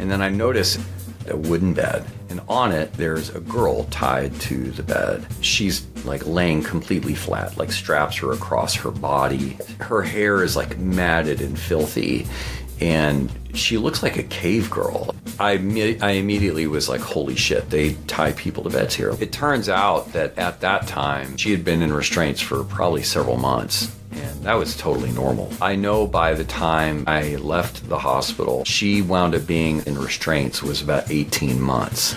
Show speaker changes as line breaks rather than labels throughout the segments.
And then I notice a wooden bed, and on it there's a girl tied to the bed. She's like laying completely flat, like straps are across her body. Her hair is like matted and filthy, and she looks like a cave girl. I immediately was like, holy shit, they tie people to beds here. It turns out that at that time, she had been in restraints for probably several months, and that was totally normal. I know by the time I left the hospital, she wound up being in restraints was about 18 months.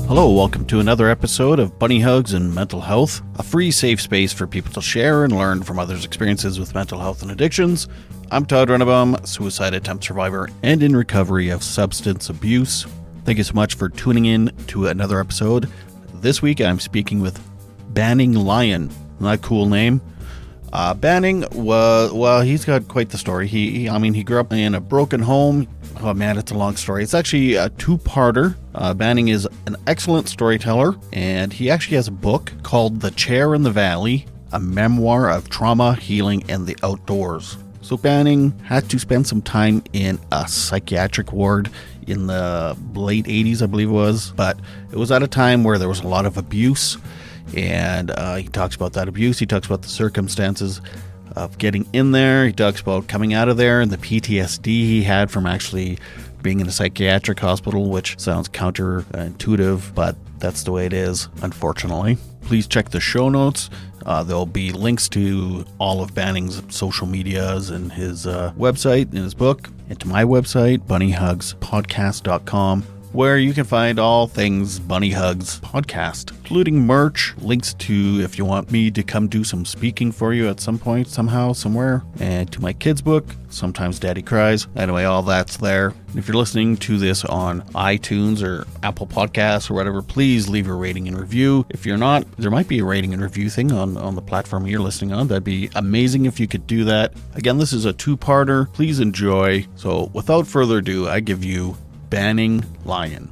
Hello, welcome to another episode of Bunny Hugs and Mental Health, a free safe space for people to share and learn from others' experiences with mental health and addictions. I'm Todd Rennebaum, suicide attempt survivor and in recovery of substance abuse. Thank you so much for tuning in to another episode. This week I'm speaking with Banning Lyon. Isn't that a cool name? Banning was, he's got quite the story. He grew up in a broken home. Oh man, it's a long story. It's actually a two-parter. Banning is an excellent storyteller, and he actually has a book called The Chair in the Valley, a memoir of trauma, healing, and the outdoors. So Banning had to spend some time in a psychiatric ward in the late 80s, I believe it was, but it was at a time where there was a lot of abuse, and he talks about that abuse. He talks about the circumstances of getting in there. He talks about coming out of there and the PTSD he had from actually being in a psychiatric hospital, which sounds counterintuitive, but that's the way it is, unfortunately. Please check the show notes. There'll be links to all of Banning's social medias and his website and his book, and to my website, bunnyhugspodcast.com, where you can find all things Bunny Hugs Podcast, including merch, links to if you want me to come do some speaking for you at some point, somehow, somewhere, and to my kids' book, Sometimes Daddy Cries. Anyway, all that's there. And if you're listening to this on iTunes or Apple Podcasts or whatever, please leave a rating and review. If you're not, there might be a rating and review thing on the platform you're listening on. That'd be amazing if you could do that. Again, this is a two-parter. Please enjoy. So without further ado, I give you Banning Lyon.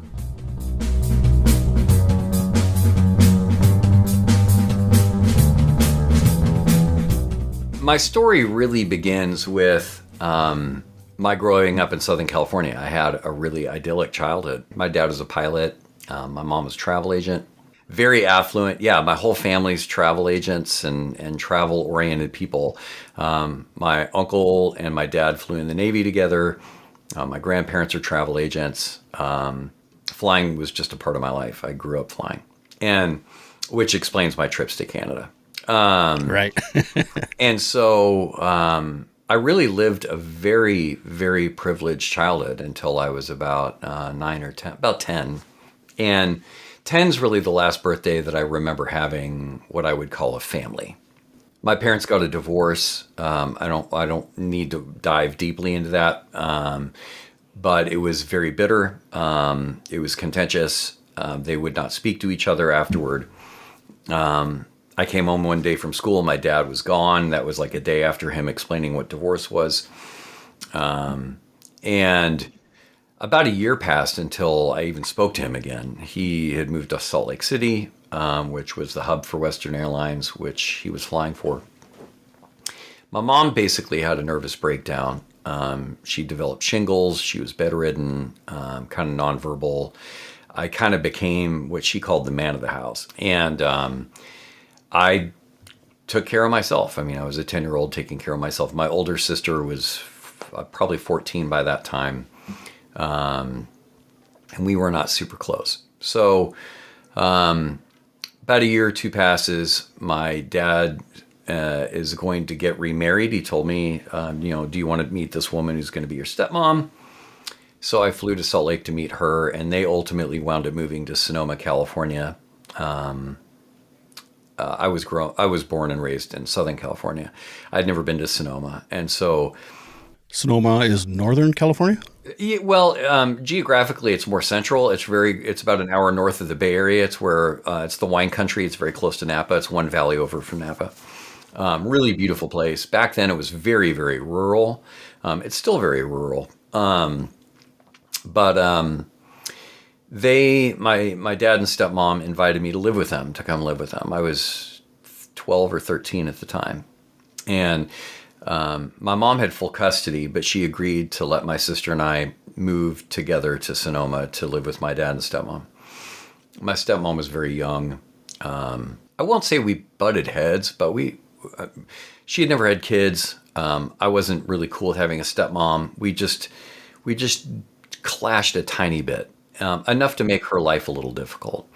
My story really begins with my growing up in Southern California. I had a really idyllic childhood. My dad was a pilot. My mom was a travel agent. Very affluent. Yeah, my whole family's travel agents and travel-oriented people. My uncle and my dad flew in the Navy together. My grandparents are travel agents. Flying was just a part of my life. I grew up flying, and which explains my trips to Canada.
Right.
And so I really lived a very, very privileged childhood until I was about 9 or 10, about 10. And 10's really the last birthday that I remember having what I would call a family. My parents got a divorce. I don't need to dive deeply into that, but it was very bitter. It was contentious. They would not speak to each other afterward. I came home one day from school. My dad was gone. That was like a day after him explaining what divorce was. And about a year passed until I even spoke to him again. He had moved to Salt Lake City, which was the hub for Western Airlines, which he was flying for. My mom basically had a nervous breakdown. She developed shingles. She was bedridden, kind of nonverbal. I kind of became what she called the man of the house. And I took care of myself. I mean, I was a 10-year-old taking care of myself. My older sister was probably 14 by that time. And we were not super close. So about a year or two passes. My dad is going to get remarried. He told me, do you want to meet this woman who's going to be your stepmom? So I flew to Salt Lake to meet her, and they ultimately wound up moving to Sonoma, California. I was born and raised in Southern California. I'd never been to Sonoma, and so
Sonoma is Northern California?
Yeah, well, geographically, it's more central. It's about an hour north of the Bay Area. It's where it's the wine country. It's very close to Napa. It's one valley over from Napa. Really beautiful place. Back then, it was very, very rural. It's still very rural. But my dad and stepmom invited me to live with them, to come live with them. I was 12 or 13 at the time. And my mom had full custody, but she agreed to let my sister and I move together to Sonoma to live with my dad and stepmom. My stepmom was very young. I won't say we butted heads, but she had never had kids. I wasn't really cool with having a stepmom. We just clashed a tiny bit, enough to make her life a little difficult.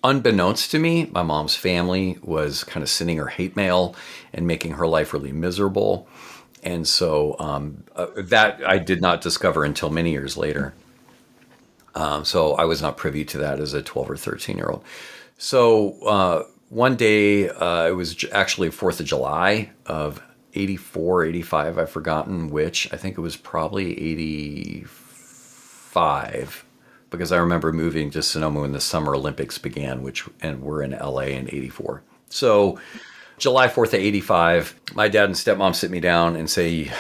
Unbeknownst to me, my mom's family was kind of sending her hate mail and making her life really miserable. And so that I did not discover until many years later. So I was not privy to that as a 12 or 13-year-old. So one day, it was actually 4th of July of 84, 85, I've forgotten which. I think it was probably 85, because I remember moving to Sonoma when the Summer Olympics began, and we're in LA in 84. So July 4th of 85, my dad and stepmom sit me down and say,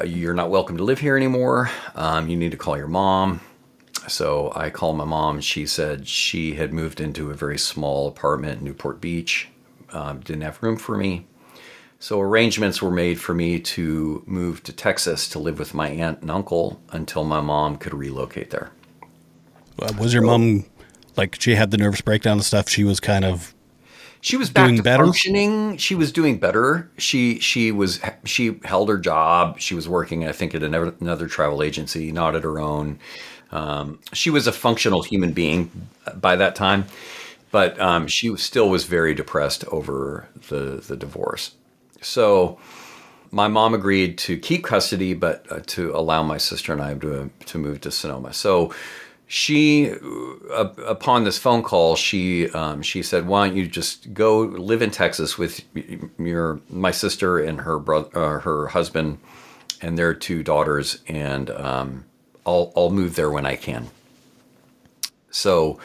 you're not welcome to live here anymore. You need to call your mom. So I called my mom. She said she had moved into a very small apartment in Newport Beach, didn't have room for me. So arrangements were made for me to move to Texas to live with my aunt and uncle until my mom could relocate there.
Was your mom, like, she had the nervous breakdown and stuff, she was kind of
She was back to
better?
functioning. She was doing better. She held her job. She was working, I think, at another travel agency, not at her own. She was a functional human being by that time, but she still was very depressed over the divorce. So my mom agreed to keep custody, but to allow my sister and I to move to Sonoma. So she, upon this phone call, she said, "Why don't you just go live in Texas with my sister and her husband and their 2 daughters, and I'll move there when I can." So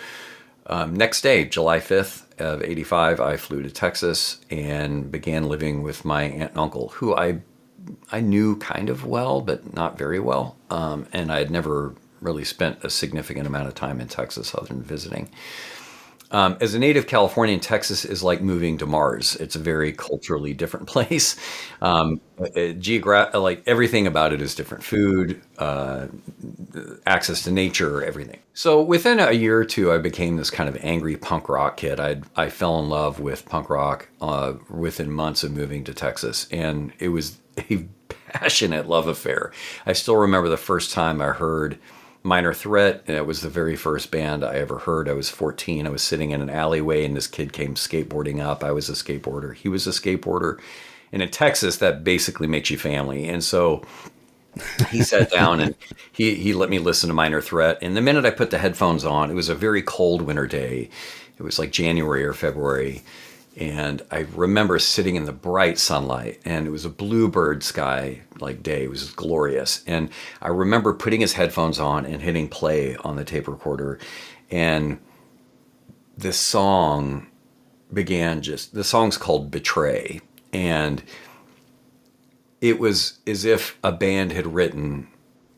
next day, July 5th of 85, I flew to Texas and began living with my aunt and uncle, who I knew kind of well, but not very well, and I had never really spent a significant amount of time in Texas other than visiting. As a native Californian, Texas is like moving to Mars. It's a very culturally different place. Like everything about it is different. Food, access to nature, everything. So within a year or two, I became this kind of angry punk rock kid. I fell in love with punk rock within months of moving to Texas, and it was a passionate love affair. I still remember the first time I heard Minor Threat, and it was the very first band I ever heard. I was 14. I was sitting in an alleyway, and this kid came skateboarding up. I was a skateboarder. He was a skateboarder. And in Texas, that basically makes you family. And so he sat down, and he let me listen to Minor Threat. And the minute I put the headphones on, it was a very cold winter day. It was like January or February. And I remember sitting in the bright sunlight, and it was a bluebird sky like day. It was glorious. And I remember putting his headphones on and hitting play on the tape recorder. And this song the song's called Betray. And it was as if a band had written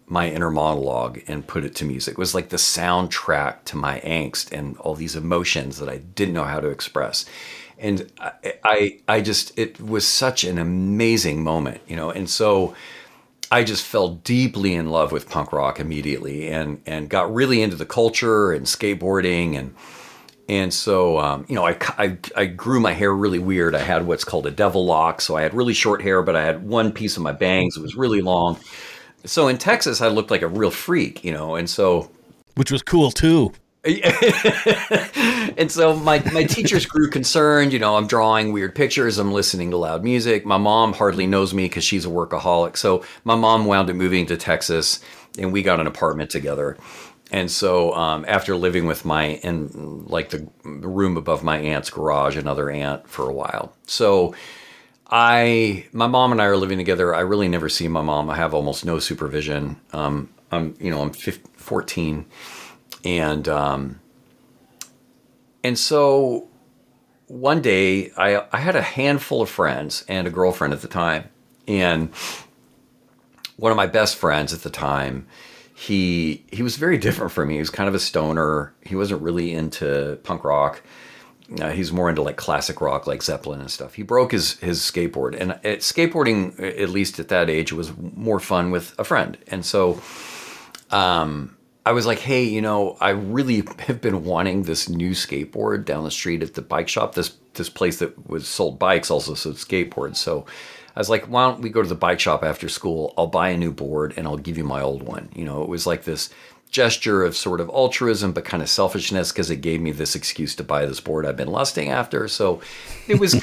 my inner monologue and put it to music. It was like the soundtrack to my angst and all these emotions that I didn't know how to express. And it was such an amazing moment, and so I just fell deeply in love with punk rock immediately and got really into the culture and skateboarding. And so, I grew my hair really weird. I had what's called a devil lock. So I had really short hair, but I had one piece of my bangs. It was really long. So in Texas, I looked like a real freak, and so.
Which was cool too.
And so my teachers grew concerned. I'm drawing weird pictures. I'm listening to loud music. My mom hardly knows me because she's a workaholic. So my mom wound up moving to Texas, and we got an apartment together. And so after living with the room above my aunt's garage, another aunt, for a while. So my mom and I are living together. I really never see my mom. I have almost no supervision. I'm 14. And so one day I had a handful of friends and a girlfriend at the time. And one of my best friends at the time, he was very different from me. He was kind of a stoner. He wasn't really into punk rock. He's more into like classic rock, like Zeppelin and stuff. He broke his skateboard, and skateboarding, at least at that age, was more fun with a friend. And so I was like, hey, I really have been wanting this new skateboard down the street at the bike shop. This place that was sold bikes also sold skateboards. So I was like, why don't we go to the bike shop after school? I'll buy a new board and I'll give you my old one. It was like this gesture of sort of altruism, but kind of selfishness, because it gave me this excuse to buy this board I've been lusting after. So it was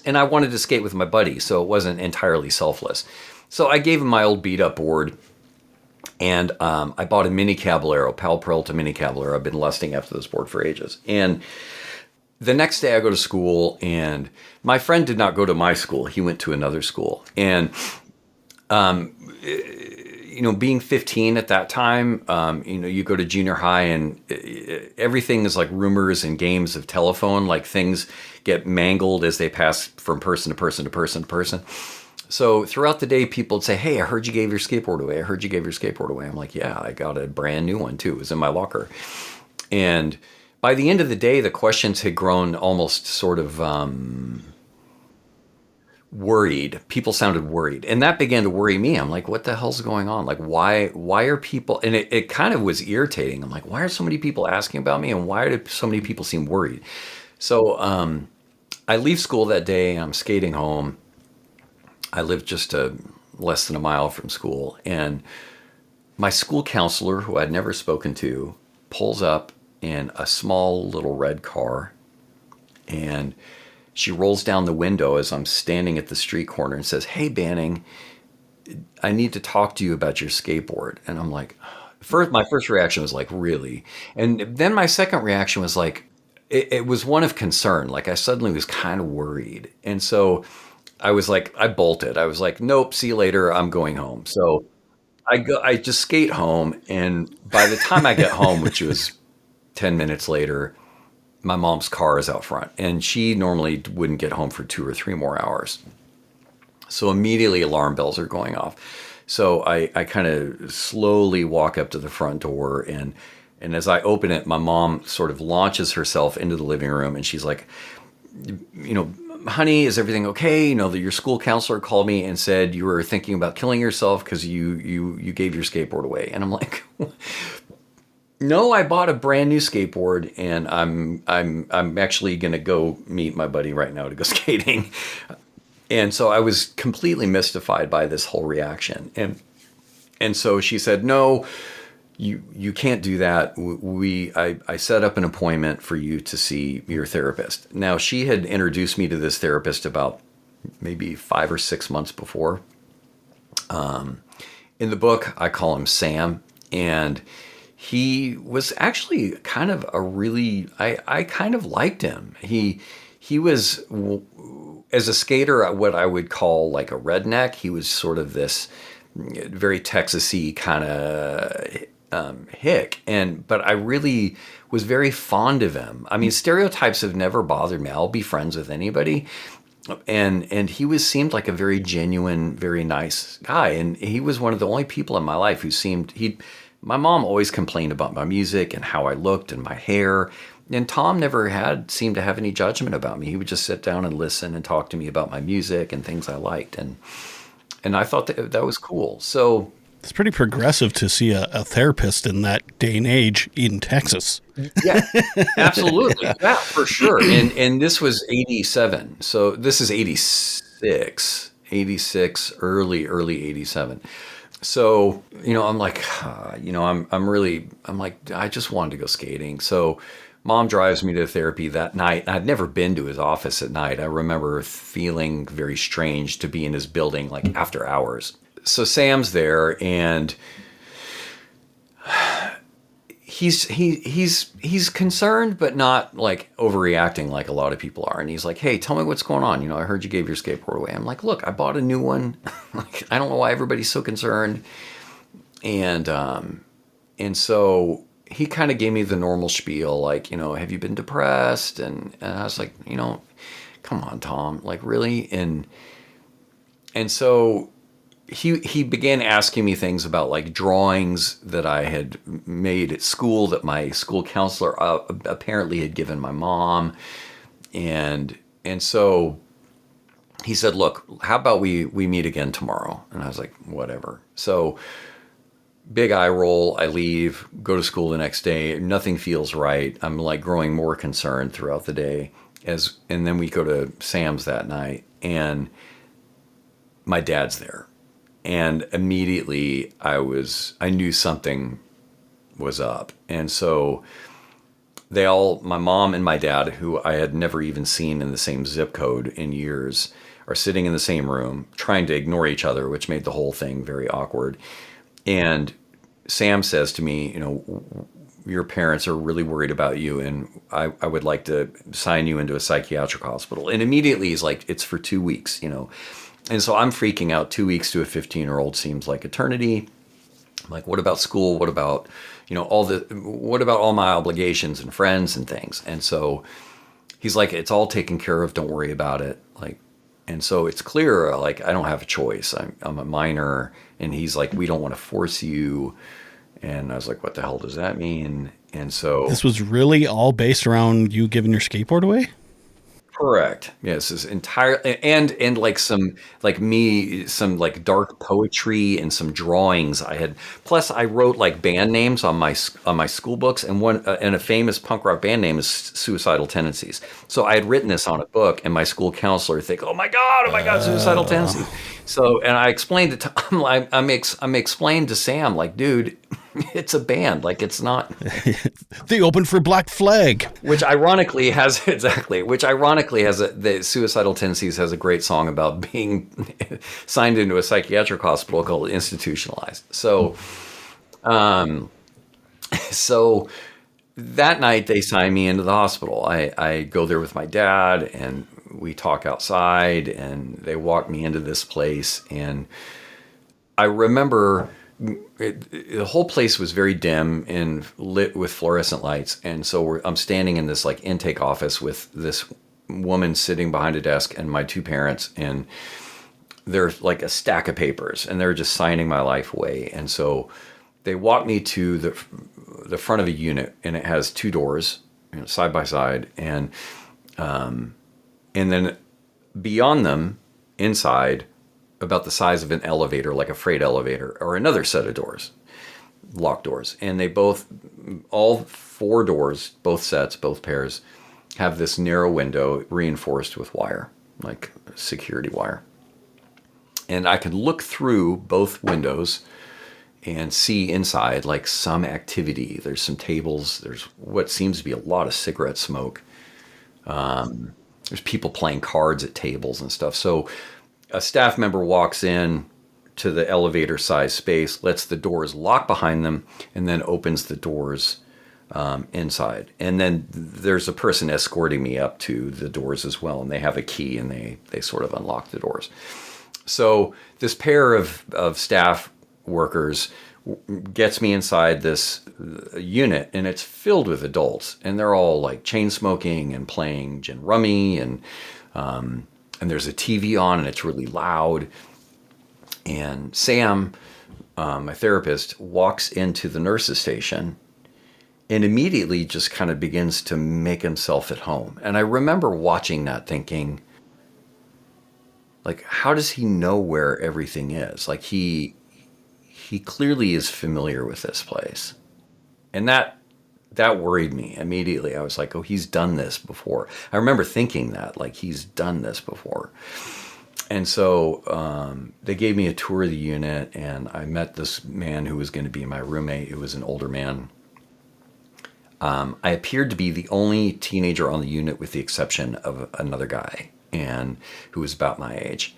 and I wanted to skate with my buddy, so it wasn't entirely selfless. So I gave him my old beat up board, and I bought a mini Caballero, Pal Peralta mini Caballero. I've been lusting after this board for ages. And the next day I go to school, and my friend did not go to my school. He went to another school. And being 15 at that time, you go to junior high and everything is like rumors and games of telephone, like things get mangled as they pass from person to person to person to person. So throughout the day, people would say, hey, I heard you gave your skateboard away. I heard you gave your skateboard away. I'm like, yeah, I got a brand new one too. It was in my locker. And by the end of the day, the questions had grown almost sort of worried. People sounded worried, and that began to worry me. I'm like, what the hell's going on? Like, why are people, and it kind of was irritating. I'm like, why are so many people asking about me, and why do so many people seem worried? So I leave school that day, and I'm skating home. I live just less than a mile from school, and my school counselor, who I'd never spoken to, pulls up in a small little red car, and she rolls down the window as I'm standing at the street corner and says, hey, Banning, I need to talk to you about your skateboard. And I'm like, my first reaction was like, really? And then my second reaction was like, it was one of concern. Like, I suddenly was kind of worried. And so I was like, I bolted. I was like, nope, see you later. I'm going home. So I just skate home. And by the time I get home, which was 10 minutes later, my mom's car is out front, and she normally wouldn't get home for 2 or 3 more hours. So immediately alarm bells are going off. So I kind of slowly walk up to the front door, and as I open it, my mom sort of launches herself into the living room, and she's like, honey, is everything okay? That your school counselor called me and said you were thinking about killing yourself because you gave your skateboard away. And I'm like, no, I bought a brand new skateboard, and I'm actually gonna go meet my buddy right now to go skating. And so I was completely mystified by this whole reaction. And so she said, no, you can't do that. I set up an appointment for you to see your therapist. Now, she had introduced me to this therapist about maybe 5 or 6 months before. In the book, I call him Sam, and he was actually kind of I kind of liked him. He was, as a skater, what I would call like a redneck. He was sort of this very Texas-y kind of hick. But I really was very fond of him. I mean, stereotypes have never bothered me. I'll be friends with anybody. And he seemed like a very genuine, very nice guy. And he was one of the only people in my life who my mom always complained about my music and how I looked and my hair. And Tom never seemed to have any judgment about me. He would just sit down and listen and talk to me about my music and things I liked. And I thought that was cool. So
it's pretty progressive to see a therapist in that day and age in Texas.
Yeah, absolutely. Yeah, for sure. And this was 87. So this is 86, early 87. So, I'm like, I'm like, I just wanted to go skating. So mom drives me to therapy that night. I'd never been to his office at night. I remember feeling very strange to be in his building, like after hours. So Sam's there, and he's concerned, but not like overreacting like a lot of people are. And he's like, hey, tell me what's going on. I heard you gave your skateboard away. I'm like, look, I bought a new one. Like, I don't know why everybody's so concerned. And so he kind of gave me the normal spiel, like, have you been depressed? And I was like, come on, Tom, like, really? And so he began asking me things about like drawings that I had made at school that my school counselor apparently had given my mom, and so he said, "Look, how about we meet again tomorrow?" And I was like, "Whatever." So big eye roll. I leave, go to school the next day. Nothing feels right. I'm like growing more concerned throughout the day. And then we go to Sam's that night, and my dad's there. And immediately I knew something was up. And so my mom and my dad, who I had never even seen in the same zip code in years, are sitting in the same room trying to ignore each other, which made the whole thing very awkward. And Sam says to me, your parents are really worried about you, and I would like to sign you into a psychiatric hospital. And immediately he's like, it's for 2 weeks, And so I'm freaking out. 2 weeks to a 15-year-old seems like eternity. I'm like, what about school? What about, what about all my obligations and friends and things? And so he's like, it's all taken care of. Don't worry about it. And so it's clear, like, I don't have a choice. I'm a minor. And he's like, we don't want to force you. And I was like, what the hell does that mean? And so
This was really all based around you giving your skateboard away?
correct. Yes, is entirely and like some dark poetry and some drawings I had. Plus, I wrote like band names on my school books, and a famous punk rock band name is Suicidal Tendencies. So I had written this on a book, and my school counselor think, oh my god, Suicidal Tendencies. So, and I explained it to I'm explained to Sam, like, dude, it's a band, like it's not.
They opened for Black Flag,
Which ironically has the Suicidal Tendencies has a great song about being signed into a psychiatric hospital called Institutionalized. So that night they signed me into the hospital. I go there with my dad, and we talk outside, and they walk me into this place, and I remember the whole place was very dim and lit with fluorescent lights. And so I'm standing in this like intake office with this woman sitting behind a desk and my two parents, and there's like a stack of papers, and they're just signing my life away. And so they walk me to the front of a unit, and it has two doors, side by side. And then beyond them, inside, about the size of an elevator, like a freight elevator, or another set of doors, locked doors. And all four doors, both sets, both pairs, have this narrow window reinforced with wire, like security wire. And I could look through both windows and see inside like some activity. There's some tables. There's what seems to be a lot of cigarette smoke. There's people playing cards at tables and stuff. So a staff member walks in to the elevator size space, lets the doors lock behind them, and then opens the doors inside. And then there's a person escorting me up to the doors as well, and they have a key, and they sort of unlock the doors. So this pair of staff workers gets me inside this unit, and it's filled with adults, and they're all like chain smoking and playing gin rummy, and there's a TV on, and it's really loud. And Sam, my therapist, walks into the nurse's station and immediately just kind of begins to make himself at home. And I remember watching that thinking, like, how does he know where everything is? Like, he clearly is familiar with this place. And that worried me immediately. I was like, oh, he's done this before. I remember thinking that, like, he's done this before. And so they gave me a tour of the unit, and I met this man who was going to be my roommate. It was an older man. I appeared to be the only teenager on the unit with the exception of another guy, and who was about my age.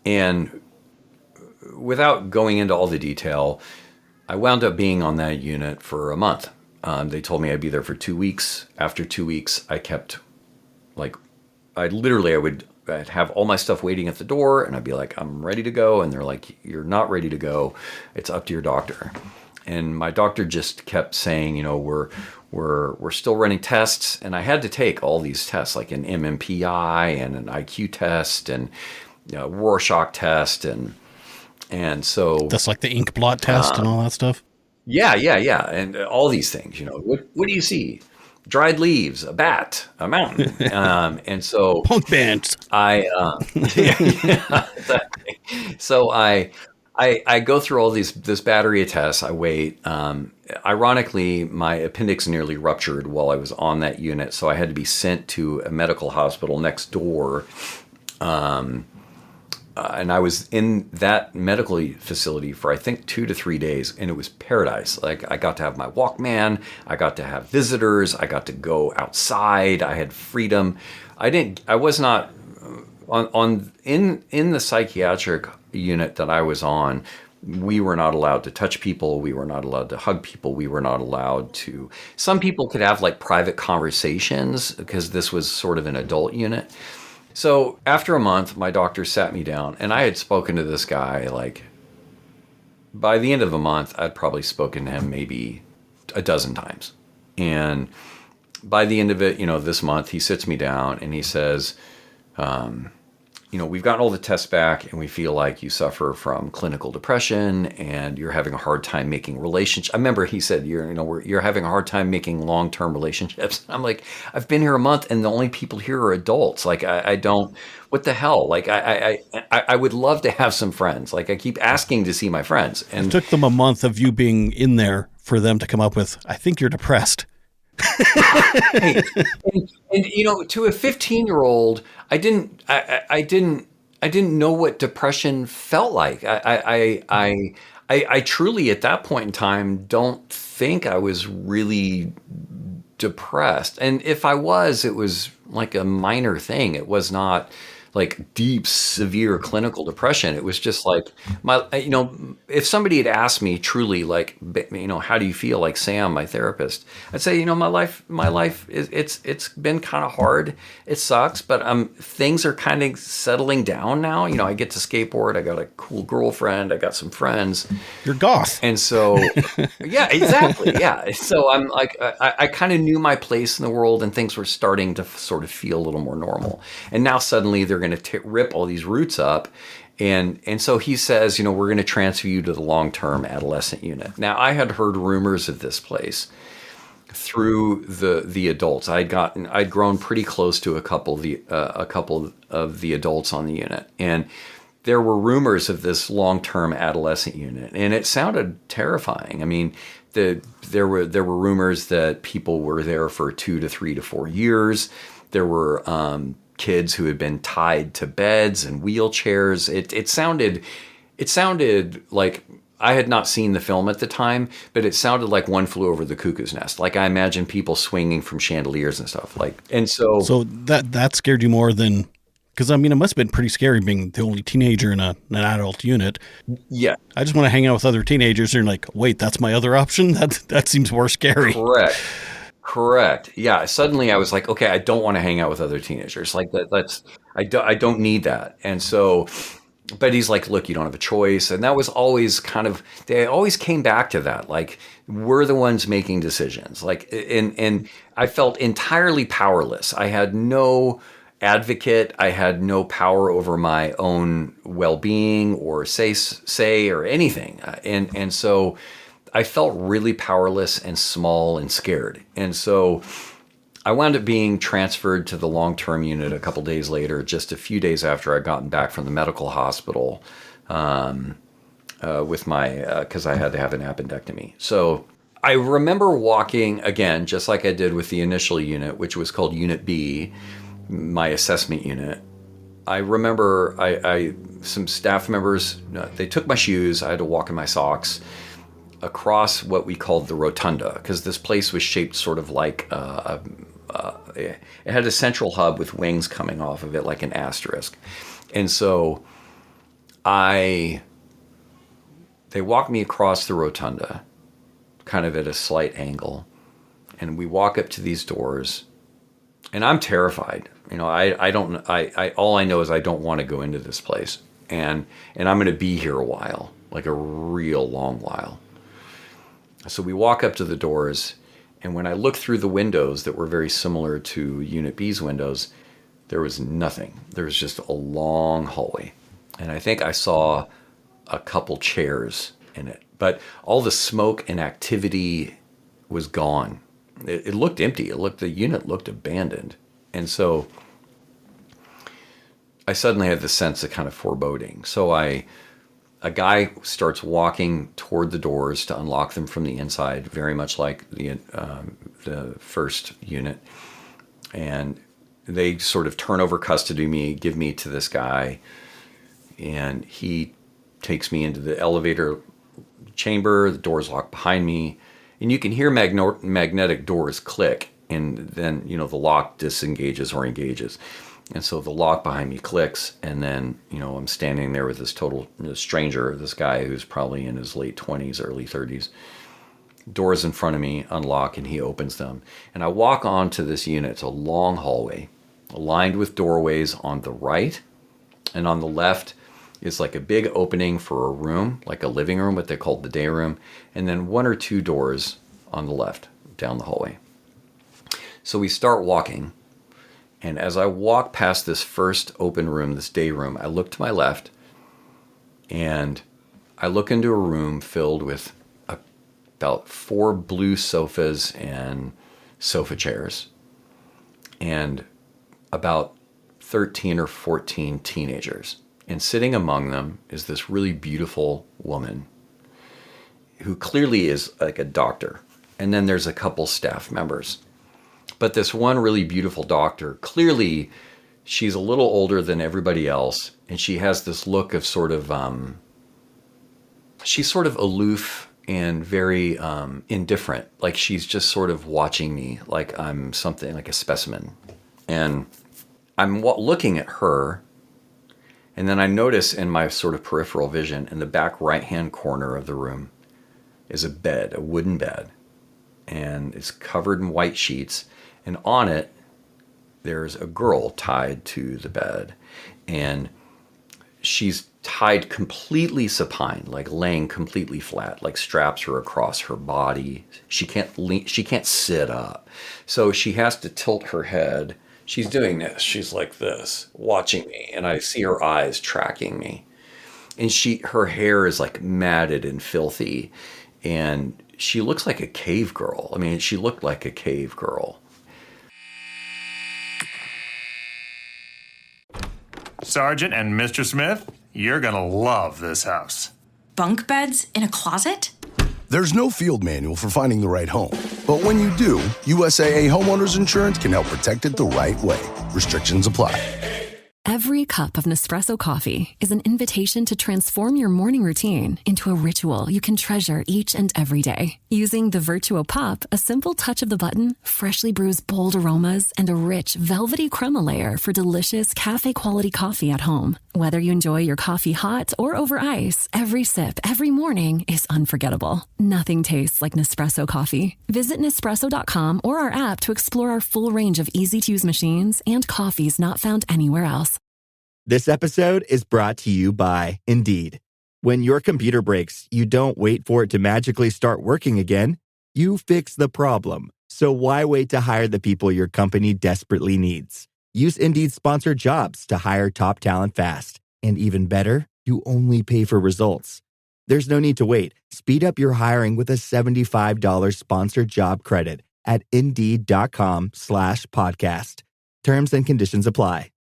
And without going into all the detail, I wound up being on that unit for a month. They told me I'd be there for 2 weeks. After 2 weeks, I kept, like, I'd have all my stuff waiting at the door, and I'd be like, I'm ready to go. And they're like, you're not ready to go. It's up to your doctor. And my doctor just kept saying, we're still running tests. And I had to take all these tests, like an MMPI and an IQ test and a Rorschach test. And And so
That's like the ink blot test and all that stuff.
yeah. And all these things, what do you see? Dried leaves, a bat, a mountain. And so
Punk bands.
yeah, exactly. So I go through all this battery of tests. I wait. Ironically, my appendix nearly ruptured while I was on that unit, so I had to be sent to a medical hospital next door. And I was in that medical facility for, I think, 2 to 3 days, and it was paradise. Like, I got to have my Walkman, I got to have visitors, I got to go outside, I had freedom. I was not in the psychiatric unit that I was on. We were not allowed to touch people. We were not allowed to hug people. We were not allowed to. Some people could have like private conversations because this was sort of an adult unit. So after a month, my doctor sat me down, and I had spoken to this guy, like, by the end of a month, I'd probably spoken to him maybe a dozen times. And by the end of it, this month, he sits me down and he says, we've gotten all the tests back, and we feel like you suffer from clinical depression and you're having a hard time making relationships. I remember he said, you're having a hard time making long-term relationships. I'm like, I've been here a month and the only people here are adults. Like, I don't, what the hell? Like, I would love to have some friends. Like, I keep asking to see my friends. And
It took them a month of you being in there for them to come up with, I think you're depressed.
Hey, and to a 15-year-old, I didn't know what depression felt like. I truly at that point in time don't think I was really depressed. And if I was, it was like a minor thing. It was not like deep, severe clinical depression. It was just like if somebody had asked me truly, like, how do you feel, like Sam, my therapist, I'd say, my life is, it's been kind of hard. It sucks, but things are kind of settling down now. I get to skateboard. I got a cool girlfriend. I got some friends.
You're goth.
And so, yeah, exactly. Yeah. So I'm like, I kind of knew my place in the world, and things were starting to sort of feel a little more normal. And now suddenly they're going to rip all these roots up. And so he says, we're going to transfer you to the long-term adolescent unit. Now, I had heard rumors of this place through the adults. I'd grown pretty close to a couple of the adults on the unit. And there were rumors of this long-term adolescent unit, and it sounded terrifying. I mean, there were rumors that people were there for 2 to 3 to 4 years. There were kids who had been tied to beds and wheelchairs. It sounded like, I had not seen the film at the time, but it sounded like One Flew Over the Cuckoo's Nest. Like, I imagine people swinging from chandeliers and stuff.
So that scared you more than, because it must have been pretty scary being the only teenager in an adult unit.
Yeah.
I just want to hang out with other teenagers, and you're like, wait, that's my other option? That seems more scary.
Correct. Yeah. Suddenly I was like, okay, I don't want to hang out with other teenagers. Like, I don't need that. And so, but he's like, look, you don't have a choice. And that was always they always came back to that. Like, we're the ones making decisions. Like, and I felt entirely powerless. I had no advocate. I had no power over my own well-being or say or anything. And so I felt really powerless and small and scared. And so I wound up being transferred to the long-term unit a couple days later, just a few days after I'd gotten back from the medical hospital with because I had to have an appendectomy. So I remember walking, again, just like I did with the initial unit, which was called Unit B, my assessment unit. I remember some staff members, they took my shoes, I had to walk in my socks across what we called the rotunda, because this place was shaped sort of like it had a central hub with wings coming off of it like an asterisk. And so they walked me across the rotunda, kind of at a slight angle, and we walk up to these doors, and I'm terrified. All I know is I don't want to go into this place, and I'm going to be here a while, like a real long while. So we walk up to the doors, and when I looked through the windows that were very similar to Unit B's windows, there was nothing. There was just a long hallway. And I think I saw a couple chairs in it. But all the smoke and activity was gone. It looked empty. The unit looked abandoned. And so I suddenly had the sense of kind of foreboding. So a guy starts walking toward the doors to unlock them from the inside, very much like the first unit. And they sort of turn over custody of me, give me to this guy, and he takes me into the elevator chamber. The doors lock behind me, and you can hear magnetic doors click, and then, the lock disengages or engages. And so the lock behind me clicks, and then, I'm standing there with this total stranger, this guy who's probably in his late 20s, early 30s. Doors in front of me unlock, and he opens them. And I walk onto this unit. It's a long hallway, lined with doorways on the right. And on the left is like a big opening for a room, like a living room, what they called the day room. And then one or two doors on the left down the hallway. So we start walking. And as I walk past this first open room, this day room, I look to my left, and I look into a room filled with about 4 blue sofas and sofa chairs, and about 13 or 14 teenagers. And sitting among them is this really beautiful woman who clearly is like a doctor. And then there's a couple staff members. But this one really beautiful doctor, clearly she's a little older than everybody else, and she has this look of sort of, she's sort of aloof and very indifferent. Like she's just sort of watching me like I'm something, like a specimen. And I'm looking at her, and then I notice in my sort of peripheral vision, in the back right-hand corner of the room, is a bed, a wooden bed. And it's covered in white sheets. And on it, there's a girl tied to the bed. And she's tied completely supine, like laying completely flat, like straps are across her body. She can't sit up. So she has to tilt her head. She's doing this. She's like this, watching me. And I see her eyes tracking me. And her hair is like matted and filthy. And she looks like a cave girl. I mean, she looked like a cave girl.
Sergeant and Mr. Smith, you're gonna love this house.
Bunk beds in a closet?
There's no field manual for finding the right home. But when you do, USAA Homeowners Insurance can help protect it the right way. Restrictions apply.
Every cup of Nespresso coffee is an invitation to transform your morning routine into a ritual you can treasure each and every day. Using the Virtuo Pop, a simple touch of the button freshly brews bold aromas and a rich, velvety crema layer for delicious cafe-quality coffee at home. Whether you enjoy your coffee hot or over ice, every sip, every morning is unforgettable. Nothing tastes like Nespresso coffee. Visit Nespresso.com or our app to explore our full range of easy-to-use machines and coffees not found anywhere else.
This episode is brought to you by Indeed. When your computer breaks, you don't wait for it to magically start working again. You fix the problem. So why wait to hire the people your company desperately needs? Use Indeed's sponsored jobs to hire top talent fast. And even better, you only pay for results. There's no need to wait. Speed up your hiring with a $75 sponsored job credit at Indeed.com/podcast. Terms and conditions apply.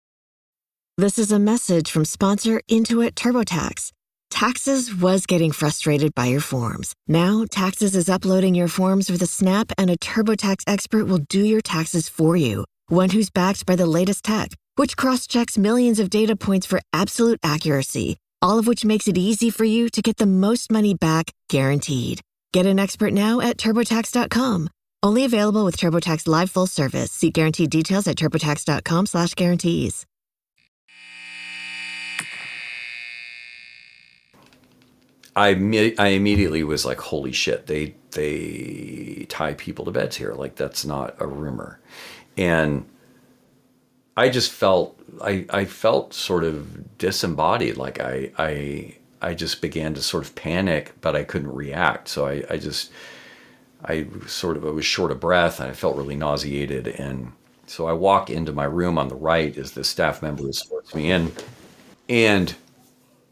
This is a message from sponsor Intuit TurboTax. Taxes was getting frustrated by your forms. Now, Taxes is uploading your forms with a snap, and a TurboTax expert will do your taxes for you. One who's backed by the latest tech, which cross-checks millions of data points for absolute accuracy, all of which makes it easy for you to get the most money back, guaranteed. Get an expert now at TurboTax.com. Only available with TurboTax Live Full Service. See guaranteed details at TurboTax.com/guarantees.
I immediately was like, holy shit, they tie people to beds here. Like, that's not a rumor. And I just felt, I felt sort of disembodied. Like I just began to sort of panic, but I couldn't react. So I was short of breath, and I felt really nauseated. And so I walk into my room on the right as the staff member escorts me in. And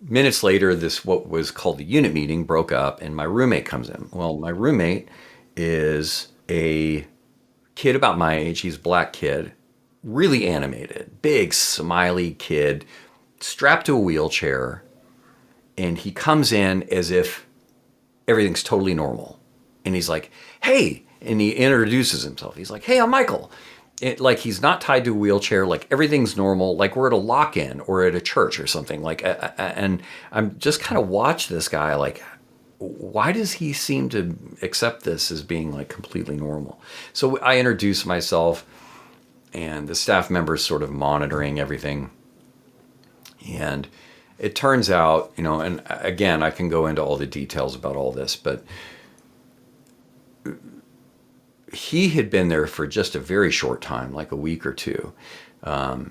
minutes later, this what was called the unit meeting broke up, and my roommate comes in. Well, my roommate is a kid about my age. He's a black kid, really animated, big, smiley kid, strapped to a wheelchair, and he comes in as if everything's totally normal. And he's like, hey, and he introduces himself. He's like, hey, I'm Michael. Like he's not tied to a wheelchair, like everything's normal, like we're at a lock-in or at a church or something. Like, and I'm just kind of watch this guy like, why does he seem to accept this as being like completely normal? So I introduce myself, and the staff members sort of monitoring everything. And it turns out, and again, I can go into all the details about all this, but he had been there for just a very short time, like a week or two. I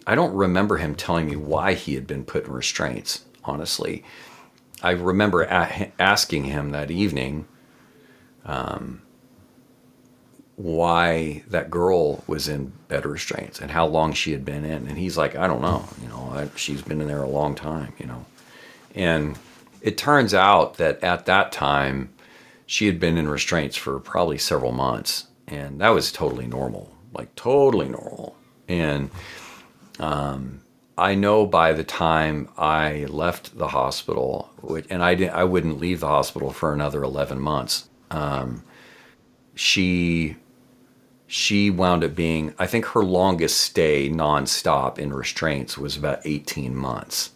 don't remember him telling me why he had been put in restraints, honestly. I remember asking him that evening why that girl was in bed restraints and how long she had been in. And he's like, I don't know. She's been in there a long time, And it turns out that at that time, she had been in restraints for probably several months. And that was totally normal, like totally normal. And I know by the time I left the hospital, and I wouldn't leave the hospital for another 11 months, she wound up being, I think her longest stay nonstop in restraints was about 18 months.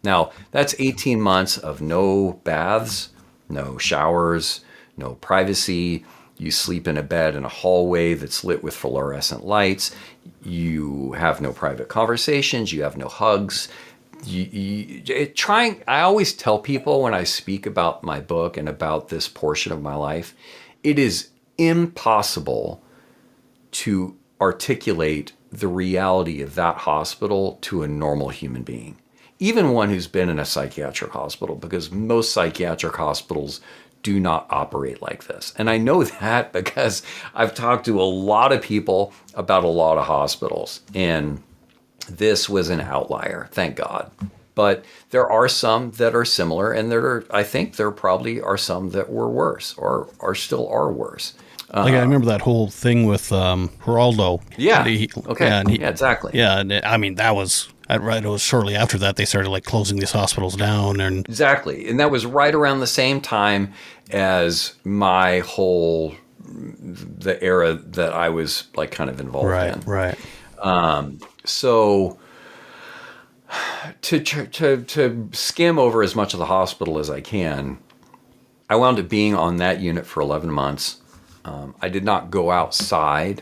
Now, that's 18 months of no baths, no showers, no privacy. You sleep in a bed in a hallway that's lit with fluorescent lights. You have no private conversations. You have no hugs. I always tell people when I speak about my book and about this portion of my life, it is impossible to articulate the reality of that hospital to a normal human being, even one who's been in a psychiatric hospital, because most psychiatric hospitals do not operate like this. And I know that because I've talked to a lot of people about a lot of hospitals, and this was an outlier, thank God. But there are some that are similar, and I think there probably are some that were worse or still are worse.
Like I remember that whole thing with Geraldo.
Yeah.
Okay.
Yeah, exactly.
Yeah, and I mean that was. It was shortly after that they started like closing these hospitals down, and
exactly, and that was right around the same time as the era that I was like kind of involved in.
Right.
So to skim over as much of the hospital as I can, I wound up being on that unit for 11 months. I did not go outside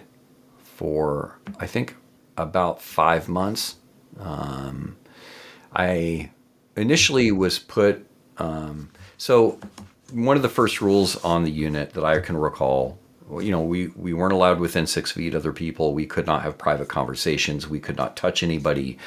for I think about 5 months. I initially was put, so one of the first rules on the unit that I can recall, we weren't allowed within 6 feet of other people. We could not have private conversations. We could not touch anybody.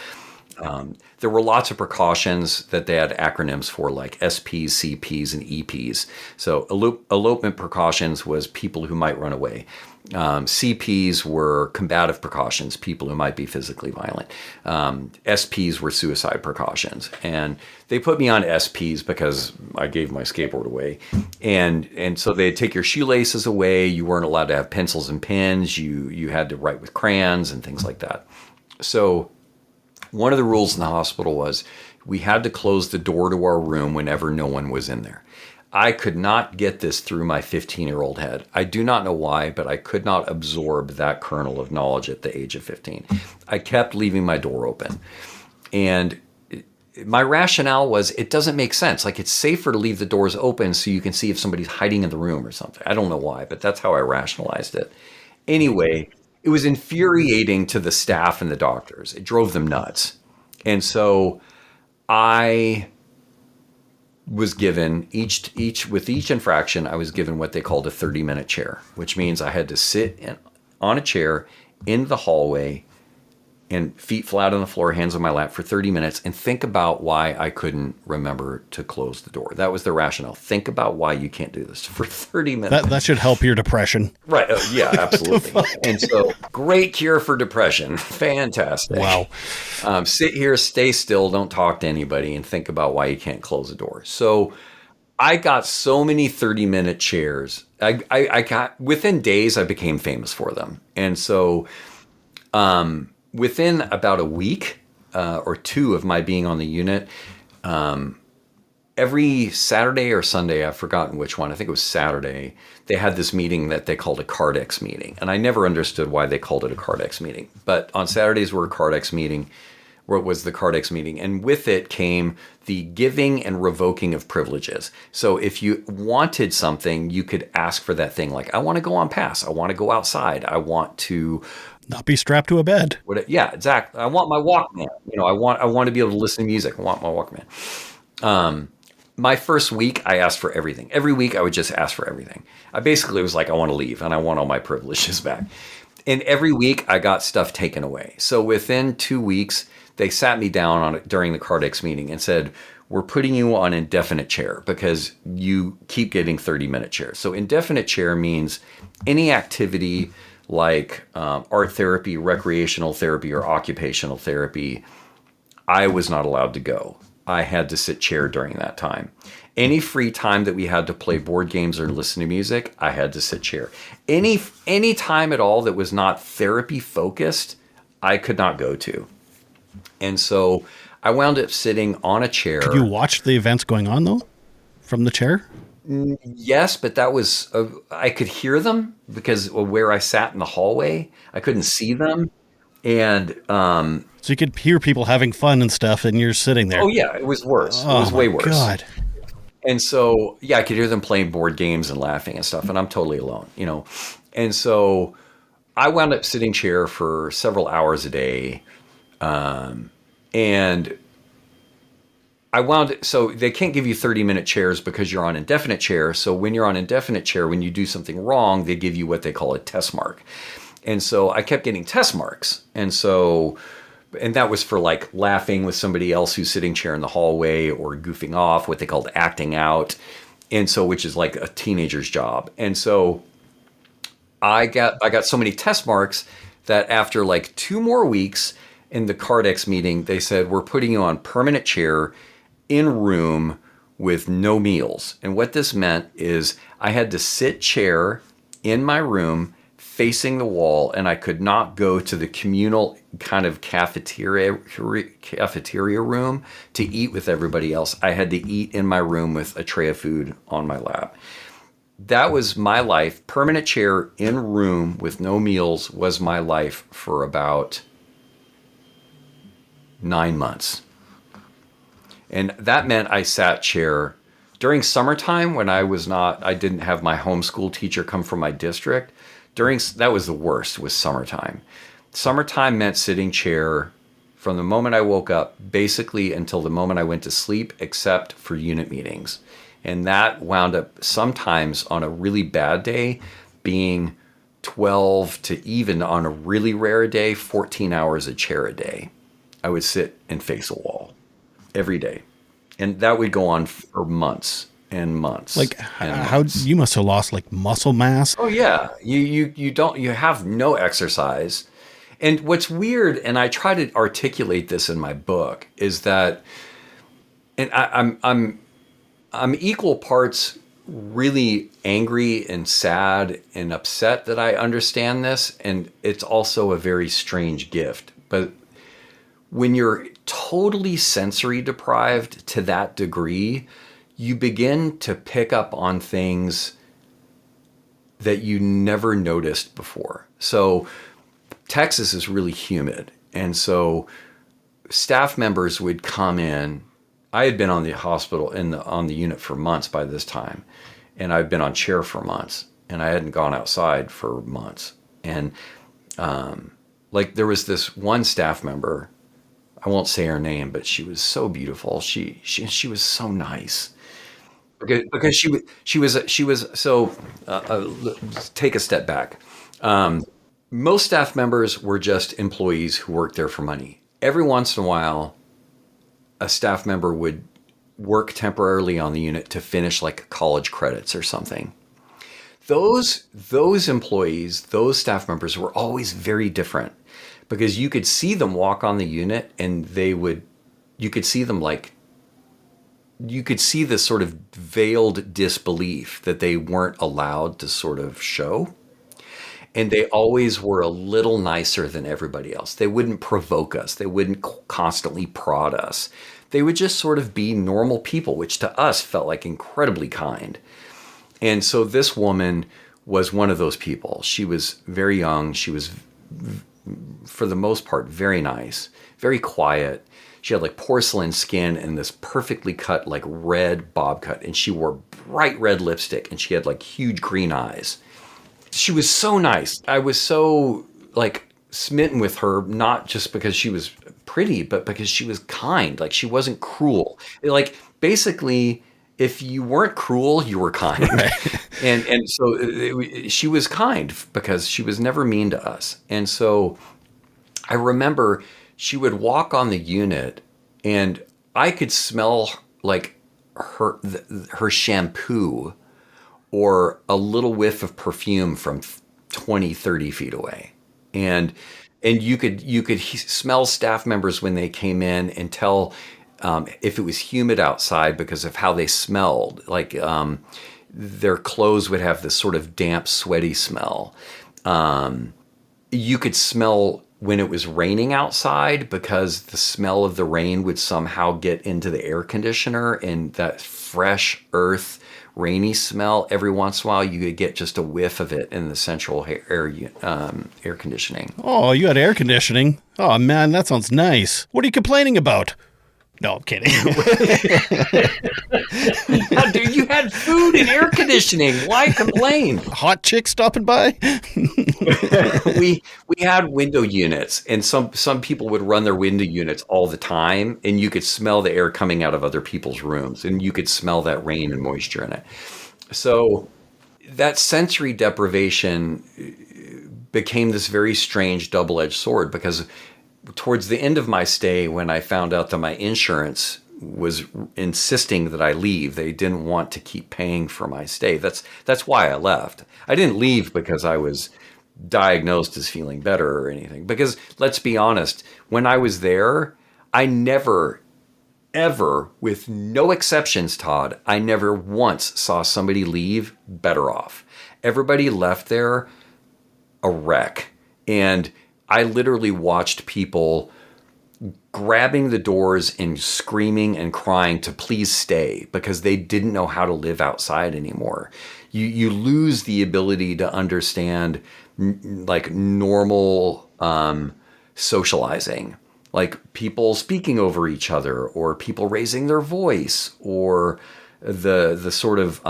There were lots of precautions that they had acronyms for, like SPs, CPs, and EPs. So elopement precautions was people who might run away. CPs were combative precautions, people who might be physically violent. SPs were suicide precautions. And they put me on SPs because I gave my skateboard away. And so they'd take your shoelaces away. You weren't allowed to have pencils and pens. You had to write with crayons and things like that. So one of the rules in the hospital was we had to close the door to our room whenever no one was in there. I could not get this through my 15-year-old head. I do not know why, but I could not absorb that kernel of knowledge at the age of 15. I kept leaving my door open. And my rationale was it doesn't make sense. Like, it's safer to leave the doors open so you can see if somebody's hiding in the room or something. I don't know why, but that's how I rationalized it. Anyway, it was infuriating to the staff and the doctors. It drove them nuts. And so I was given with each infraction, I was given what they called a 30-minute chair, which means I had to sit on a chair in the hallway and feet flat on the floor, hands on my lap for 30 minutes and think about why I couldn't remember to close the door. That was the rationale. Think about why you can't do this for 30 minutes.
That should help your depression.
Right. Yeah, absolutely. And so great cure for depression. Fantastic.
Wow.
Sit here, stay still, don't talk to anybody, and think about why you can't close the door. So I got so many 30-minute chairs. I got, within days, I became famous for them. And so within about a week or two of my being on the unit, every Saturday or Sunday, I've forgotten which one, I think it was Saturday, they had this meeting that they called a Cardex meeting. And I never understood why they called it a Cardex meeting. But on Saturdays were a Cardex meeting, where it was the Cardex meeting. And with it came the giving and revoking of privileges. So if you wanted something, you could ask for that thing. Like, I want to go on pass. I want to go outside. I want to
not be strapped to a bed.
Yeah, exactly. I want my Walkman. I want to be able to listen to music. I want my Walkman. My first week, I asked for everything. Every week, I would just ask for everything. I basically was like, I want to leave and I want all my privileges back. And every week, I got stuff taken away. So within 2 weeks, they sat me down on it during the Cardex meeting and said, we're putting you on indefinite chair because you keep getting 30-minute chairs. So indefinite chair means any activity like art therapy, recreational therapy, or occupational therapy, I was not allowed to go. I had to sit chair during that time. Any free time that we had to play board games or listen to music, I had to sit chair. Any time at all that was not therapy focused, I could not go to. And so I wound up sitting on a chair.
Could you watch the events going on, though, from the chair?
Yes, but that was, I could hear them because of where I sat in the hallway. I couldn't see them. And
so you could hear people having fun and stuff, and you're sitting there.
Oh, yeah, it was worse. It was way worse.
God.
And so, yeah, I could hear them playing board games and laughing and stuff, and I'm totally alone, And so I wound up sitting chair for several hours a day. And so they can't give you 30-minute chairs because you're on indefinite chair. So when you're on indefinite chair, when you do something wrong, they give you what they call a test mark. And so I kept getting test marks. And that was for like laughing with somebody else who's sitting chair in the hallway or goofing off, what they called acting out. And so, which is like a teenager's job. And so I got so many test marks that after like 2 more weeks in the Cardex meeting, they said, we're putting you on permanent chair in room with no meals. And what this meant is I had to sit chair in my room facing the wall, and I could not go to the communal kind of cafeteria room to eat with everybody else. I had to eat in my room with a tray of food on my lap. That was my life. Permanent chair in room with no meals was my life for about 9 months. And that meant I sat chair during summertime when I didn't have my homeschool teacher come from my district. That was the worst, was summertime. Summertime meant sitting chair from the moment I woke up, basically until the moment I went to sleep, except for unit meetings. And that wound up sometimes on a really bad day being 12 to even on a really rare day, 14 hours a chair a day. I would sit and face a wall every day. And that would go on for months and months.
Like how you must have lost like muscle mass.
Oh yeah. You have no exercise. And what's weird, and I try to articulate this in my book, is that, and I'm equal parts really angry and sad and upset that I understand this. And it's also a very strange gift. But when you're totally sensory deprived to that degree, you begin to pick up on things that you never noticed before. So Texas is really humid. And so staff members would come in. I had been on the hospital on the unit for months by this time. And I'd been on chair for months. And I hadn't gone outside for months. And like there was this one staff member, I won't say her name, but she was so beautiful. She was so nice. Because she was so. Take a step back. most staff members were just employees who worked there for money. Every once in a while, a staff member would work temporarily on the unit to finish like college credits or something. Those employees, those staff members were always very different because you could see them walk on the unit and you could see this sort of veiled disbelief that they weren't allowed to sort of show. And they always were a little nicer than everybody else. They wouldn't provoke us. They wouldn't constantly prod us. They would just sort of be normal people, which to us felt like incredibly kind. And so this woman was one of those people. She was very young. She was, for the most part, very nice, very quiet. She had like porcelain skin and this perfectly cut like red bob cut. And she wore bright red lipstick and she had like huge green eyes. She was so nice. I was so like smitten with her, not just because she was pretty, but because she was kind. Like she wasn't cruel. Like basically, if you weren't cruel, you were kind. Right. And so she was kind because she was never mean to us. And so I remember she would walk on the unit and I could smell like her shampoo or a little whiff of perfume from 20, 30 feet away. And you could smell staff members when they came in and tell if it was humid outside because of how they smelled. Like their clothes would have this sort of damp, sweaty smell. You could smell when it was raining outside because the smell of the rain would somehow get into the air conditioner, and that fresh earth rainy smell, every once in a while you could get just a whiff of it in the central air conditioning.
Oh, you had air conditioning? Oh man, that sounds nice. What are you complaining about? No, I'm kidding.
No, dude, you had food and air conditioning. Why complain?
Hot chick stopping by?
we had window units, and some people would run their window units all the time, and you could smell the air coming out of other people's rooms, and you could smell that rain and moisture in it. So that sensory deprivation became this very strange double-edged sword, because towards the end of my stay, when I found out that my insurance was insisting that I leave, they didn't want to keep paying for my stay. That's why I left. I didn't leave because I was diagnosed as feeling better or anything. Because let's be honest, when I was there, I never, ever, with no exceptions, Todd, I never once saw somebody leave better off. Everybody left there a wreck. And I literally watched people grabbing the doors and screaming and crying to please stay because they didn't know how to live outside anymore. You lose the ability to understand like normal socializing, like people speaking over each other or people raising their voice or the sort of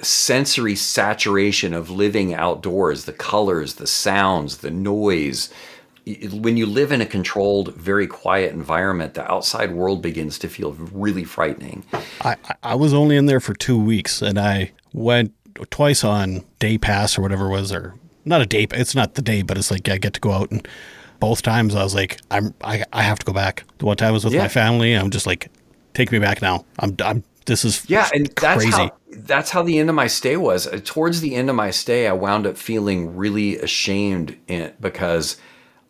sensory saturation of living outdoors, the colors, the sounds, the noise. When you live in a controlled, very quiet environment, the outside world begins to feel really frightening.
I was only in there for 2 weeks, and I went twice on day pass or whatever it was, or not a day. It's not the day, but it's like I get to go out, and both times I was like, I have to go back. The one time I was with my family, I'm just like, take me back now. This is
and
crazy.
That's how the end of my stay was. Towards the end of my stay, I wound up feeling really ashamed because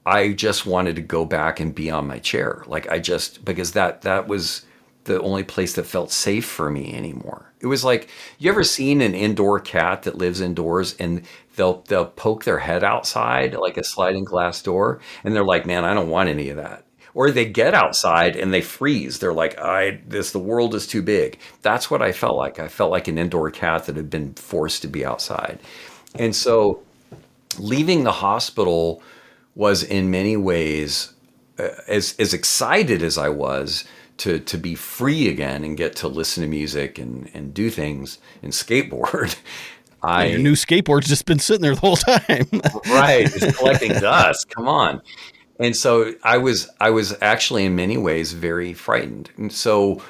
I just wanted to go back and be on my chair. Because that was the only place that felt safe for me anymore. It was like, you ever seen an indoor cat that lives indoors and they'll poke their head outside like a sliding glass door, and they're like, man, I don't want any of that. Or they get outside and they freeze. They're like, the world is too big. That's what I felt like. I felt like an indoor cat that had been forced to be outside. And so leaving the hospital was in many ways, as excited as I was to be free again and get to listen to music and do things and skateboard.
Your new skateboard's just been sitting there the whole time.
Right. It's collecting dust. Come on. And so I was actually in many ways very frightened. And so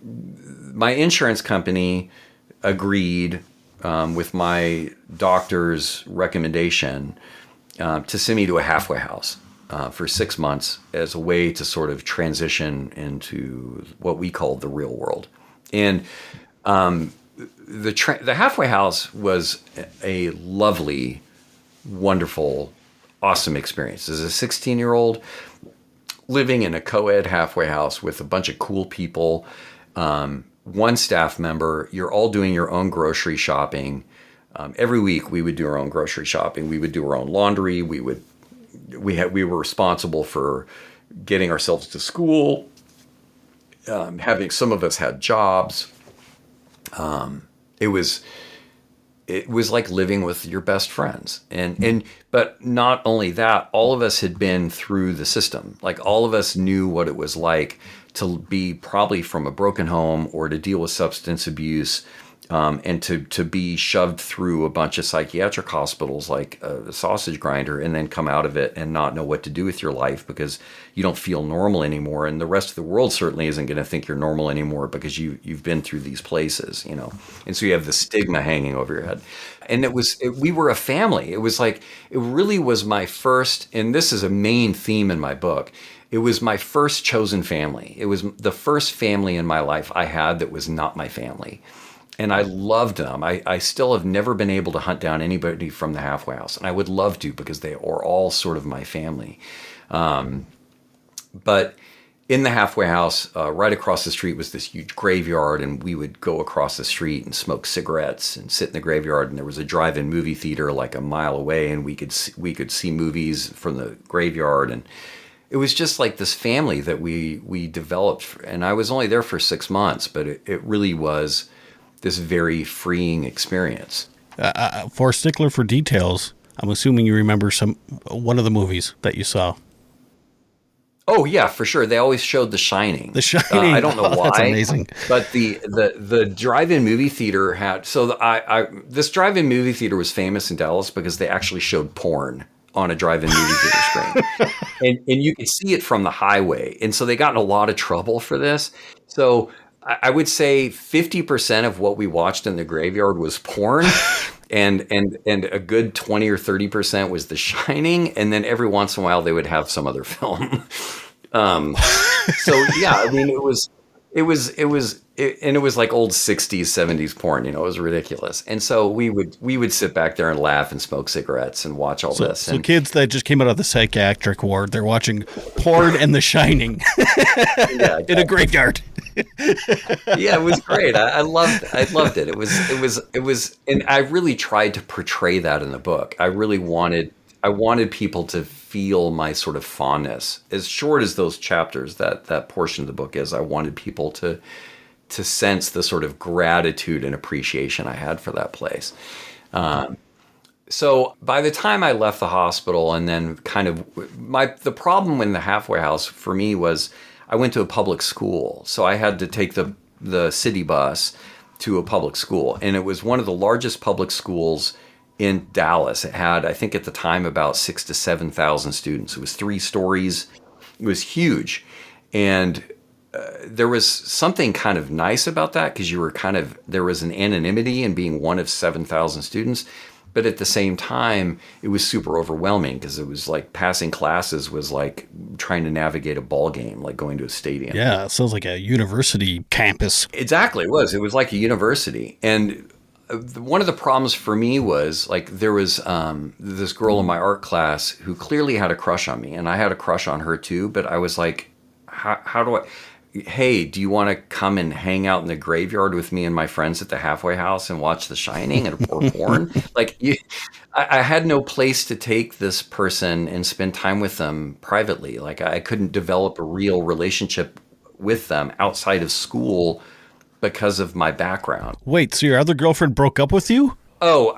my insurance company agreed with my doctor's recommendation to send me to a halfway house for 6 months as a way to sort of transition into what we call the real world. And the halfway house was a lovely, wonderful, awesome experience. As a 16-year-old living in a co-ed halfway house with a bunch of cool people, one staff member, you're all doing your own grocery shopping. Every week we would do our own grocery shopping. We would do our own laundry. We were responsible for getting ourselves to school. Some of us had jobs. It was like living with your best friends. But not only that, all of us had been through the system. Like all of us knew what it was like to be probably from a broken home or to deal with substance abuse, and to be shoved through a bunch of psychiatric hospitals like a sausage grinder and then come out of it and not know what to do with your life because you don't feel normal anymore. And the rest of the world certainly isn't going to think you're normal anymore because you've been through these places, you know. And so you have the stigma hanging over your head. And we were a family. It was like, it really was my first, and this is a main theme in my book. It was my first chosen family. It was the first family in my life I had that was not my family. And I loved them. I still have never been able to hunt down anybody from the halfway house. And I would love to because they are all sort of my family. But in the halfway house, right across the street was this huge graveyard. And we would go across the street and smoke cigarettes and sit in the graveyard. And there was a drive-in movie theater like a mile away. And we could see movies from the graveyard. And it was just like this family that we developed. And I was only there for 6 months, but it really was this very freeing experience.
For a stickler for details, I'm assuming you remember one of the movies that you saw.
Oh yeah, for sure. They always showed The Shining.
The Shining.
I don't know why.
That's amazing.
But the drive-in movie theater had this drive-in movie theater was famous in Dallas because they actually showed porn on a drive-in movie theater screen, and you could see it from the highway. And so they got in a lot of trouble for this. So I would say 50% of what we watched in the graveyard was porn, and a good 20 or 30% was The Shining, and then every once in a while they would have some other film. So yeah, I mean it was like old 60s, 70s porn. You know, it was ridiculous. And so we would sit back there and laugh and smoke cigarettes and watch all this.
So kids that just came out of the psychiatric ward, they're watching porn and The Shining in a graveyard.
Yeah, it was great. I loved it. It was, and I really tried to portray that in the book. I wanted people to feel my sort of fondness. As short as those chapters, that portion of the book is, I wanted people to sense the sort of gratitude and appreciation I had for that place. So by the time I left the hospital, and then kind of the problem in the halfway house for me was I went to a public school. So I had to take the city bus to a public school. And it was one of the largest public schools in Dallas. It had, I think at the time, about 6,000 to 7,000 students. It was 3 stories. It was huge. And there was something kind of nice about that because there was an anonymity in being one of 7,000 students. But at the same time, it was super overwhelming because it was like passing classes was like trying to navigate a ball game, like going to a stadium.
Yeah, it sounds like a university campus.
Exactly, it was. It was like a university. And one of the problems for me was like there was this girl in my art class who clearly had a crush on me, and I had a crush on her too. But I was like, how do I? Hey, do you want to come and hang out in the graveyard with me and my friends at the halfway house and watch The Shining or porn? Like, I had no place to take this person and spend time with them privately. Like, I couldn't develop a real relationship with them outside of school because of my background.
Wait, so your other girlfriend broke up with you?
Oh,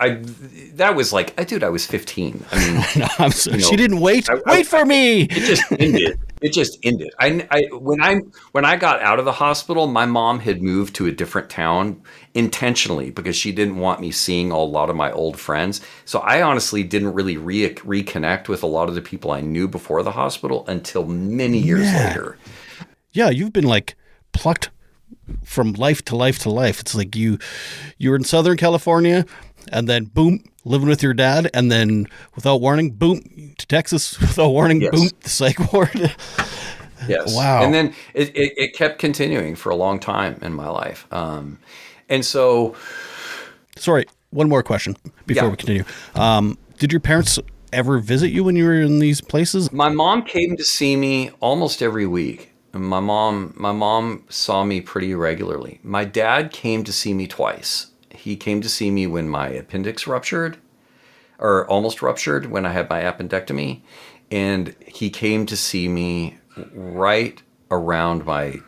that was like, dude, I was 15. I mean,
no, she didn't wait. Wait for me.
It just ended. When I got out of the hospital, my mom had moved to a different town intentionally because she didn't want me seeing a lot of my old friends. So I honestly didn't really reconnect with a lot of the people I knew before the hospital until many years later.
Yeah, you've been like plucked from life to life to life. It's like you were in Southern California, and then boom, living with your dad, and then without warning, boom, to Texas without warning,
Yes.
boom, the psych ward.
Yes.
Wow.
And then it kept continuing for a long time in my life. And so,
Sorry, one more question before
Yeah.
we continue. Did your parents ever visit you when you were in these places?
my mom came to see me almost every week. And my mom saw me pretty regularly. My dad came to see me twice. He came to see me when my appendix ruptured, or almost ruptured, when I had my appendectomy. And he came to see me right around my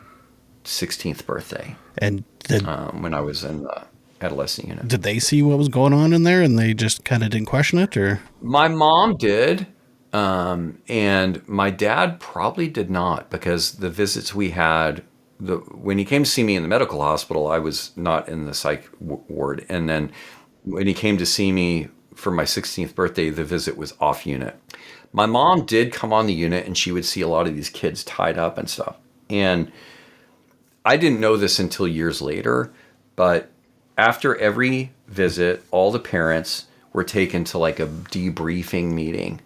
16th birthday,
And did
when I was in the adolescent unit.
they see what was going on in there, and they just kind of didn't question it, or?
My mom did, and my dad probably did not, because the visits we had, when he came to see me in the medical hospital, I was not in the psych ward. And then when he came to see me for my 16th birthday, the visit was off unit. My mom did come on the unit, and she would see a lot of these kids tied up and stuff. And I didn't know this until years later, but after every visit, all the parents were taken to like a debriefing meeting.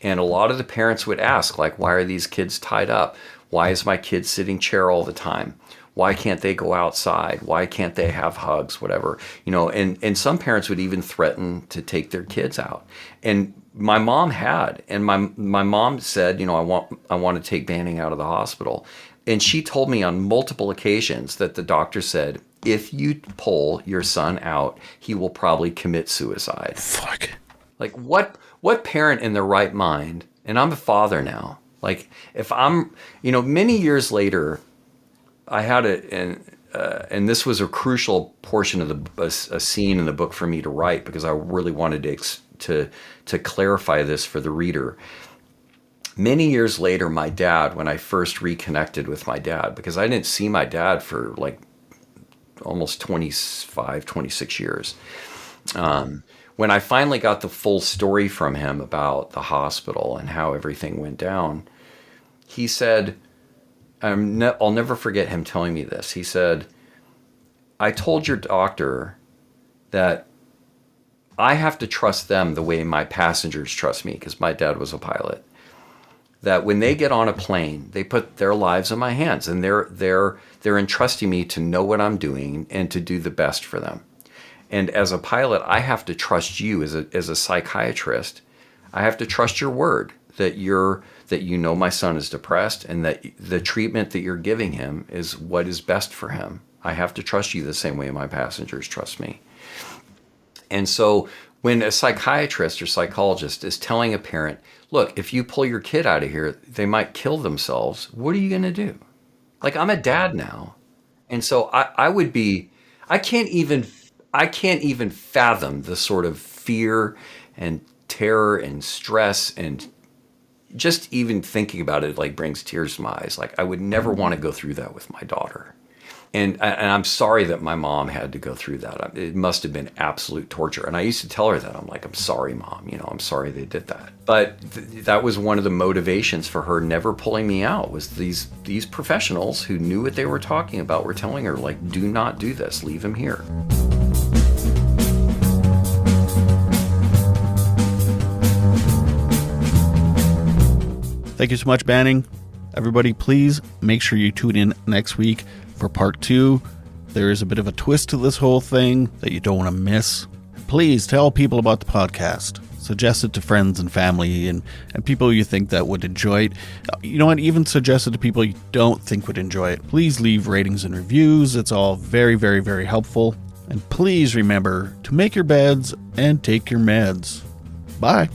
And a lot of the parents would ask, like, why are these kids tied up? Why is my kid sitting chair all the time? Why can't they go outside? Why can't they have hugs? Whatever, and some parents would even threaten to take their kids out. And my mom had, and my mom said, I want to take Banning out of the hospital. And she told me on multiple occasions that the doctor said, if you pull your son out, he will probably commit suicide.
Fuck.
Like, what parent in their right mind, and I'm a father now, like, if I'm, many years later, I had and this was a crucial portion of a scene in the book for me to write, because I really wanted to clarify this for the reader. Many years later, my dad, when I first reconnected with my dad, because I didn't see my dad for like almost 25, 26 years. When I finally got the full story from him about the hospital and how everything went down, he said, I'll never forget him telling me this. He said, I told your doctor that I have to trust them the way my passengers trust me, because my dad was a pilot. That when they get on a plane, they put their lives in my hands, and they're entrusting me to know what I'm doing and to do the best for them. And as a pilot, I have to trust you as a psychiatrist. I have to trust your word that my son is depressed, and that the treatment that you're giving him is what is best for him. I have to trust you the same way my passengers trust me. And so when a psychiatrist or psychologist is telling a parent, look, if you pull your kid out of here, they might kill themselves, what are you going to do? Like, I'm a dad now. And so I can't even fathom the sort of fear and terror and stress, and just even thinking about it like brings tears to my eyes. Like, I would never want to go through that with my daughter. And I'm sorry that my mom had to go through that. It must have been absolute torture. And I used to tell her that. I'm like, I'm sorry, Mom. I'm sorry they did that. But that was one of the motivations for her never pulling me out, was these professionals who knew what they were talking about were telling her, like, do not do this. Leave him here.
Thank you so much, Banning. Everybody, please make sure you tune in next week for part 2. There is a bit of a twist to this whole thing that you don't want to miss. Please tell people about the podcast. Suggest it to friends and family and people you think that would enjoy it. You know what? Even suggest it to people you don't think would enjoy it. Please leave ratings and reviews. It's all very, very, very helpful. And please remember to make your beds and take your meds. Bye.